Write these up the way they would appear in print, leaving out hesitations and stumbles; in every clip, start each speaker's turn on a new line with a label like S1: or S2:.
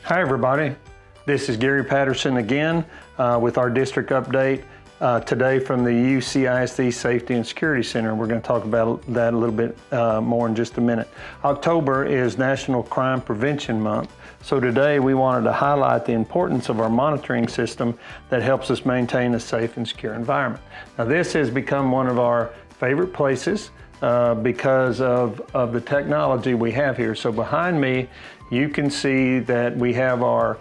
S1: Hi everybody, this is Gary Patterson again with our district update today from the UCISD Safety and Security Center. We're going to talk about that a little bit more in just a minute. October is National Crime Prevention Month, so today we wanted to highlight the importance of our monitoring system that helps us maintain a safe and secure environment. Now this has become one of our favorite places because of the technology we have here. So behind me, you can see that we have our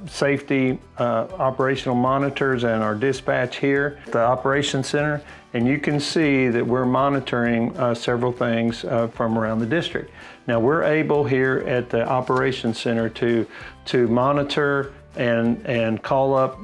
S1: safety operational monitors and our dispatch here at the Operations Center, and you can see that we're monitoring several things from around the district. Now we're able here at the Operations Center to monitor and call up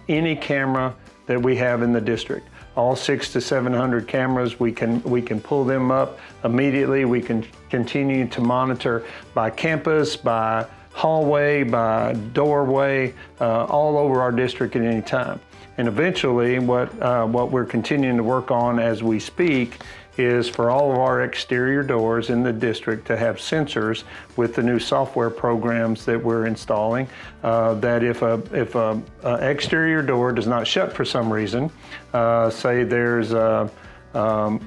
S1: any camera that we have in the district. All 600 to 700 cameras, we can pull them up immediately. We can continue to monitor by campus, by hallway, by doorway, all over our district at any time. And eventually, what we're continuing to work on as we speak is for all of our exterior doors in the district to have sensors with the new software programs that we're installing, that if a exterior door does not shut for some reason, say there's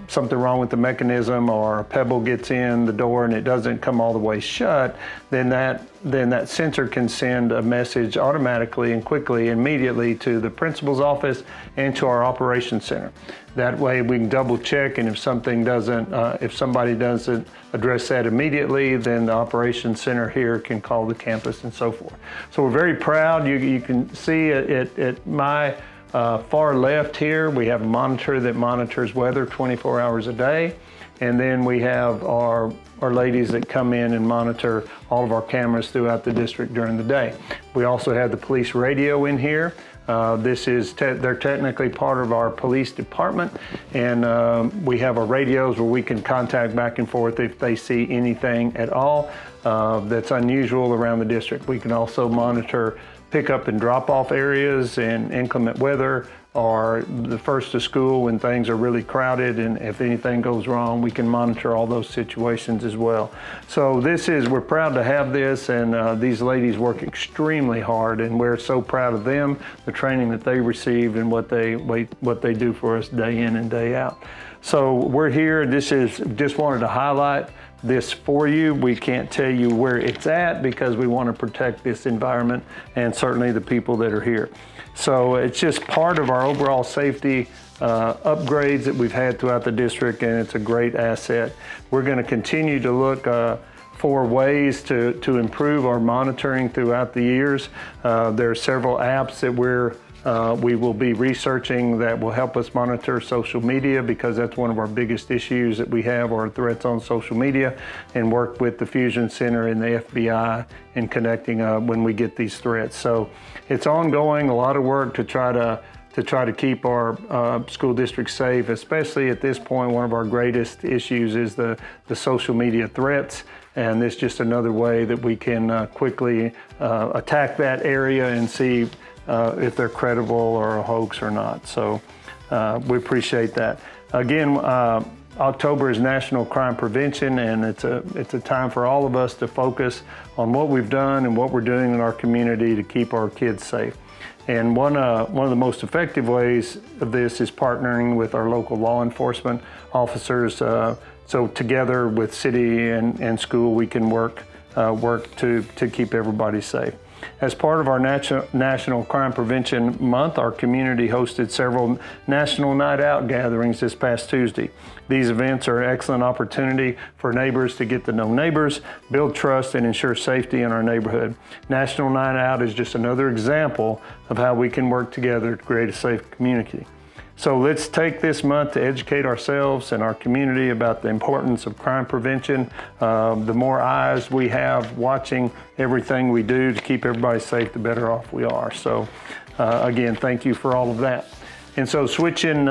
S1: something wrong with the mechanism or a pebble gets in the door and it doesn't come all the way shut, then that sensor can send a message automatically and quickly, immediately to the principal's office and to our operations center. That way we can double check, and if somebody doesn't address that immediately, then the operations center here can call the campus and so forth. So we're very proud. You can see at my far left here, we have a monitor that monitors weather 24 hours a day. And then we have our ladies that come in and monitor all of our cameras throughout the district during the day. We also have the police radio in here. They're technically part of our police department, and we have our radios where we can contact back and forth if they see anything at all that's unusual around the district. We can also monitor pick-up and drop-off areas in inclement weather, or the first to school when things are really crowded, and if anything goes wrong, we can monitor all those situations as well. So we're proud to have this, and these ladies work extremely hard, and we're so proud of them, the training that they received and what they do for us day in and day out. So we're here. Just wanted to highlight this for you. We can't tell you where it's at because we want to protect this environment and certainly the people that are here. So it's just part of our overall safety upgrades that we've had throughout the district, and it's a great asset. We're going to continue to look for ways to improve our monitoring throughout the years. There are several apps that we will be researching that will help us monitor social media, because that's one of our biggest issues that we have, are threats on social media, and work with the Fusion Center and the FBI in connecting when we get these threats. So it's ongoing, a lot of work to try to keep our school district safe, especially at this point. One of our greatest issues is the social media threats, and it's just another way that we can quickly attack that area and see if they're credible or a hoax or not. So we appreciate that. Again, October is National Crime Prevention, and it's a time for all of us to focus on what we've done and what we're doing in our community to keep our kids safe. And one of the most effective ways of this is partnering with our local law enforcement officers. So together with city and school, we can work to keep everybody safe. As part of our National Crime Prevention Month, our community hosted several National Night Out gatherings this past Tuesday. These events are an excellent opportunity for neighbors to get to know neighbors, build trust, and ensure safety in our neighborhood. National Night Out is just another example of how we can work together to create a safe community. So let's take this month to educate ourselves and our community about the importance of crime prevention. The more eyes we have watching everything we do to keep everybody safe, the better off we are. So again, thank you for all of that. And so switching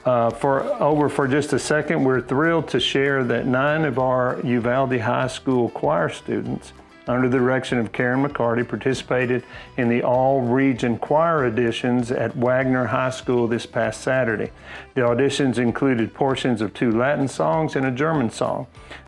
S1: for just a second, we're thrilled to share that 9 of our Uvalde High School choir students under the direction of Karen McCarty, participated in the all-region choir auditions at Wagner High School this past Saturday. The auditions included portions of 2 Latin songs and a German song.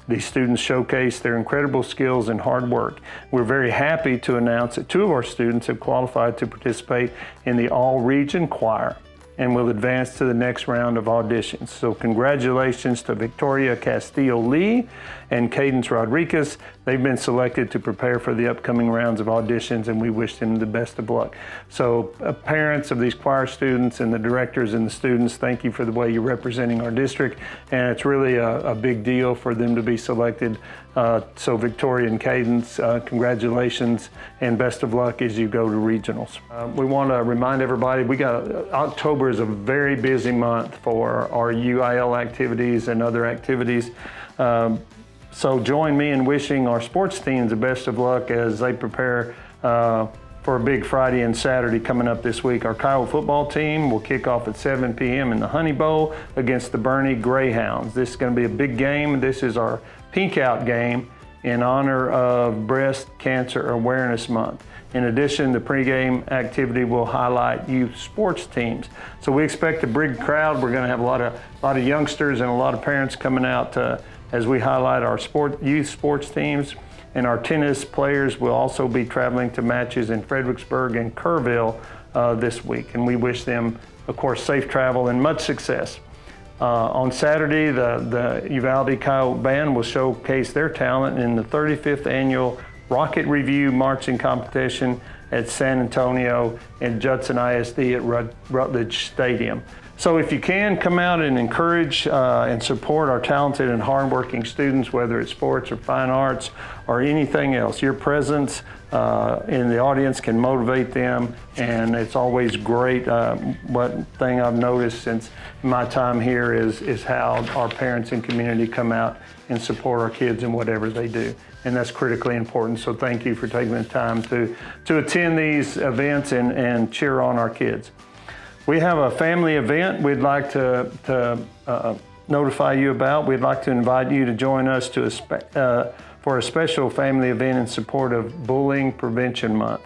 S1: These students showcased their incredible skills and hard work. We're very happy to announce that 2 of our students have qualified to participate in the all-region choir and will advance to the next round of auditions. So congratulations to Victoria Castillo-Lee and Cadence Rodriguez. They've been selected to prepare for the upcoming rounds of auditions, and we wish them the best of luck. So parents of these choir students and the directors and the students, thank you for the way you're representing our district, and it's really a big deal for them to be selected. So Victoria and Cadence, congratulations and best of luck as you go to regionals. We want to remind everybody, October is a very busy month for our UIL activities and other activities. So join me in wishing our sports teams the best of luck as they prepare for a big Friday and Saturday coming up this week. Our Kiowa football team will kick off at 7 p.m. in the Honey Bowl against the Bernie Greyhounds. This is going to be a big game. This is our Pink Out game in honor of Breast Cancer Awareness Month. In addition, the pregame activity will highlight youth sports teams. So we expect a big crowd. We're going to have a lot of youngsters and a lot of parents coming out as we highlight our youth sports teams. And our tennis players will also be traveling to matches in Fredericksburg and Kerrville this week. And we wish them, of course, safe travel and much success. On Saturday, the Uvalde Kiowa Band will showcase their talent in the 35th annual Rocket Review marching competition at San Antonio and Judson ISD at Rutledge Stadium. So if you can, come out and encourage and support our talented and hardworking students, whether it's sports or fine arts or anything else. Your presence in the audience can motivate them, and it's always great. One thing I've noticed since my time here is how our parents and community come out and support our kids in whatever they do. And that's critically important. So thank you for taking the time to attend these events and cheer on our kids. We have a family event we'd like to notify you about. We'd like to invite you to join us for a special family event in support of Bullying Prevention Month.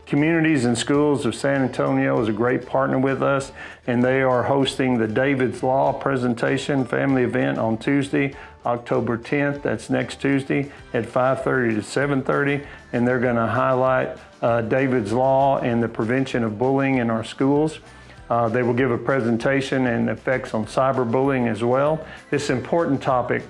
S1: Communities and Schools of San Antonio is a great partner with us, and they are hosting the David's Law presentation family event on Tuesday, October 10th. That's next Tuesday at 5:30 to 7:30, and they're going to highlight David's Law and the prevention of bullying in our schools. They will give a presentation and effects on cyberbullying as well. This is an important topic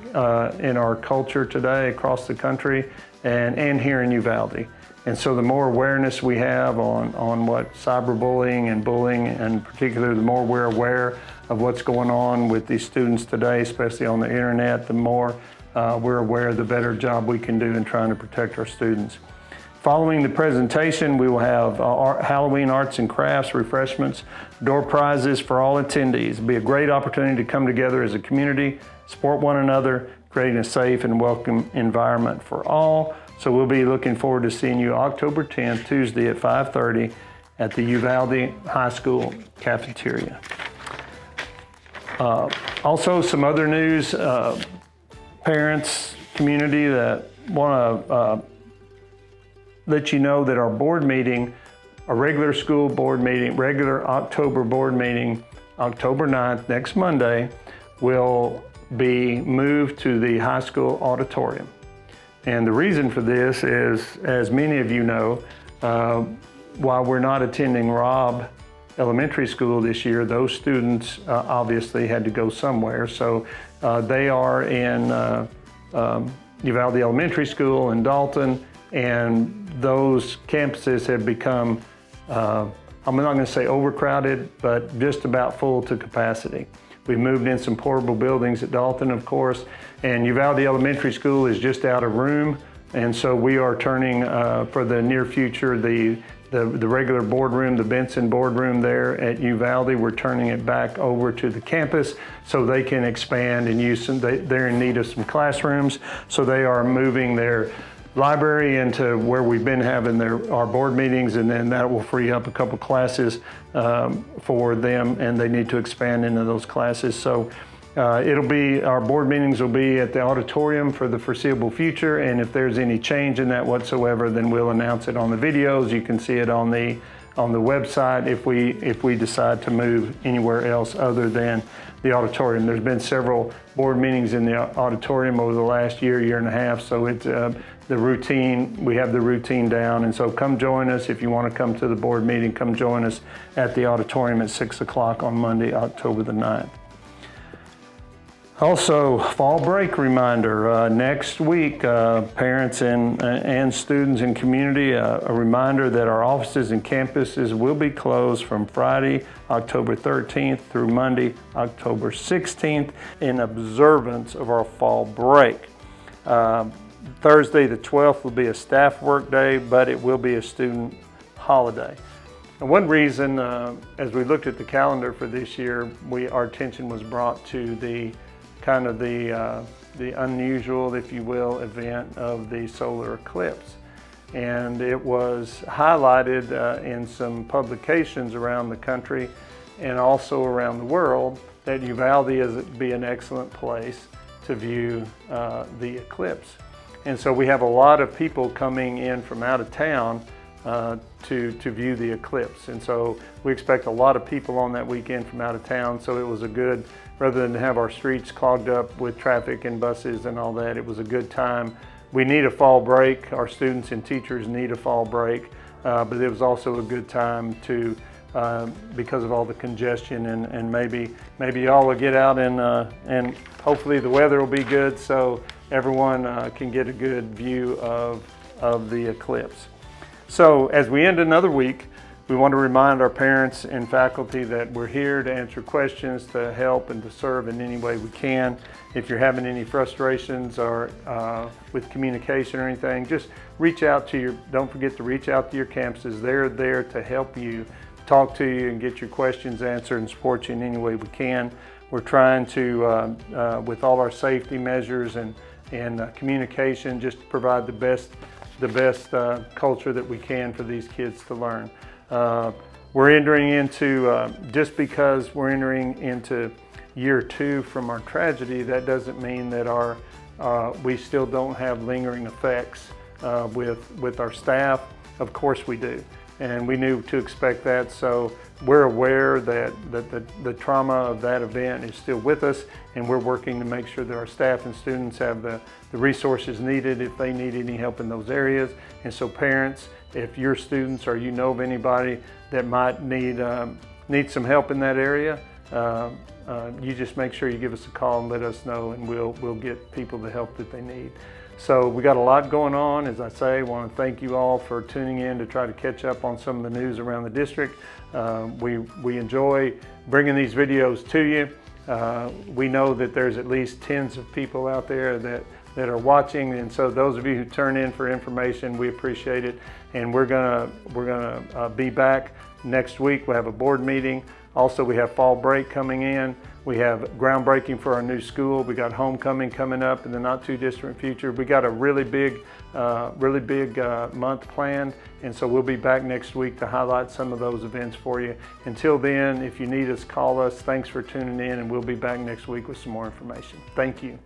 S1: in our culture today across the country and here in Uvalde. And so the more awareness we have on what cyberbullying and bullying, and particularly the more we're aware of what's going on with these students today, especially on the internet, the more we're aware, the better job we can do in trying to protect our students. Following the presentation, we will have Halloween arts and crafts, refreshments, door prizes for all attendees. It'll be a great opportunity to come together as a community, support one another, creating a safe and welcome environment for all. So we'll be looking forward to seeing you October 10th, Tuesday at 5:30 at the Uvalde High School cafeteria. Also, some other news, parents, community that want to let you know that our board meeting, a regular school board meeting, regular October board meeting, October 9th, next Monday, will be moved to the high school auditorium. And the reason for this is, as many of you know, while we're not attending Robb Elementary School this year, those students obviously had to go somewhere. So they are in Uvalde Elementary School in Dalton, and those campuses have become, I'm not going to say overcrowded, but just about full to capacity. We moved in some portable buildings at Dalton, of course, and Uvalde Elementary School is just out of room, and so we are turning, for the near future, the regular boardroom, the Benson boardroom there at Uvalde, we're turning it back over to the campus so they can expand and use some, they're in need of some classrooms, so they are moving their library into where we've been having our board meetings, and then that will free up a couple classes for them, and they need to expand into those classes. So Our board meetings will be at the auditorium for the foreseeable future, and if there's any change in that whatsoever, then we'll announce it on the videos. You can see it on the website if we decide to move anywhere else other than the auditorium. There's been several board meetings in the auditorium over the last year and a half, so it's the routine, we have the routine down, and so come join us. If you want to come to the board meeting, come join us at the auditorium at 6 o'clock on Monday, October the 9th. Also, fall break reminder. Next week, parents and students and community, a reminder that our offices and campuses will be closed from Friday, October 13th through Monday, October 16th in observance of our fall break. Thursday the 12th will be a staff work day, but it will be a student holiday. And one reason, as we looked at the calendar for this year, our attention was brought to the unusual, if you will, event of the solar eclipse. And it was highlighted in some publications around the country and also around the world that Uvalde would be an excellent place to view the eclipse. And so we have a lot of people coming in from out of town to view the eclipse. And so we expect a lot of people on that weekend from out of town. So it was a good, rather than have our streets clogged up with traffic and buses and all that, it was a good time. We need a fall break. Our students and teachers need a fall break, but it was also a good time to, because of all the congestion, and maybe y'all will get out and hopefully the weather will be good so everyone can get a good view of the eclipse. So as we end another week, we want to remind our parents and faculty that we're here to answer questions, to help and to serve in any way we can. If you're having any frustrations or with communication or anything, just reach out don't forget to reach out to your campuses. They're there to help you, talk to you and get your questions answered and support you in any way we can. We're trying to, with all our safety measures and communication, just provide the best culture that we can for these kids to learn. We're entering into, just because we're entering into year 2 from our tragedy, that doesn't mean that we still don't have lingering effects with our staff. Of course we do, and we knew to expect that. So we're aware that the trauma of that event is still with us, and we're working to make sure that our staff and students have the resources needed if they need any help in those areas. And so parents, if your students or you know of anybody that might need some help in that area, you just make sure you give us a call and let us know, and we'll get people the help that they need. So we got a lot going on. As I say, I want to thank you all for tuning in to try to catch up on some of the news around the district. We enjoy bringing these videos to you. We know that there's at least tens of people out there that are watching, and so those of you who turn in for information, we appreciate it. And we're gonna be back next week. We'll have a board meeting. Also, we have fall break coming in. We have groundbreaking for our new school. We got homecoming coming up in the not too distant future. We got a really big month planned, and so we'll be back next week to highlight some of those events for you. Until then, if you need us, call us. Thanks for tuning in, and we'll be back next week with some more information. Thank you.